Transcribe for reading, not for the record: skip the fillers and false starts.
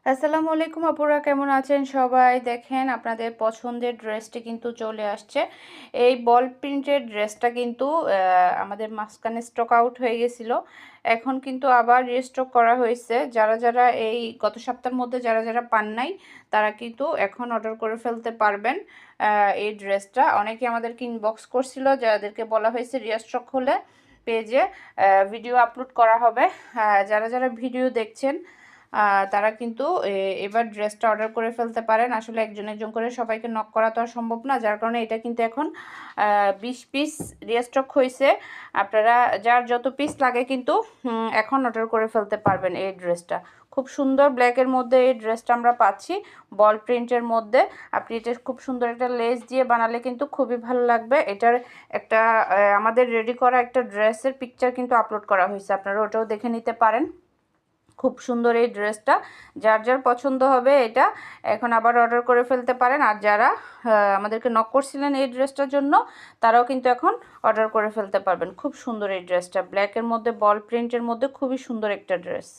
আসসালামু আলাইকুম আপুরা, কেমন আছেন সবাই? দেখেন আপনাদের পছন্দের ড্রেসটি কিন্তু চলে আসছে। এই বল প্রিন্টের ড্রেসটা কিন্তু আমাদের মাঝখানে স্টক আউট হয়ে গেছিলো। এখন কিন্তু আবার রিস্টক করা হয়েছে। যারা যারা এই গত সপ্তাহের মধ্যে যারা পান নাই তারা কিন্তু এখন অর্ডার করে ফেলতে পারবেন। এই ড্রেসটা অনেকে আমাদেরকে ইনবক্স করছিল, যাদেরকে বলা হয়েছে রিস্টক হলে পেজে ভিডিও আপলোড করা হবে। যারা যারা ভিডিও দেখছেন তারা কিন্তু এবার ড্রেসটা অর্ডার করে ফেলতে পারেন। আসলে একজন একজন করে সবাইকে নক করা তো আর সম্ভব না, যার কারণে এটা কিন্তু এখন 20 পিস রিস্টক হয়েছে। আপনারা যার যত পিস লাগে কিন্তু এখন অর্ডার করে ফেলতে পারবেন। এই ড্রেসটা খুব সুন্দর ব্ল্যাকের মধ্যে এই ড্রেসটা আমরা পাচ্ছি বল প্রিন্টের মধ্যে। আপনি এটা খুব সুন্দর একটা লেস দিয়ে বানালে কিন্তু খুবই ভালো লাগবে। এটার একটা আমাদের রেডি করা একটা ড্রেসের পিকচার কিন্তু আপলোড করা হয়েছে, আপনারা ওটাও দেখে নিতে পারেন। খুব সুন্দর এই ড্রেসটা, যার যার পছন্দ হবে এটা এখন আবার অর্ডার করে ফেলতে পারেন। আর যারা আমাদেরকে নক করছিলেন এই ড্রেসটার জন্য তারাও কিন্তু এখন অর্ডার করে ফেলতে পারবেন। খুব সুন্দর এই ড্রেসটা ব্ল্যাকের মধ্যে বল প্রিন্টের মধ্যে, খুবই সুন্দর একটা ড্রেস।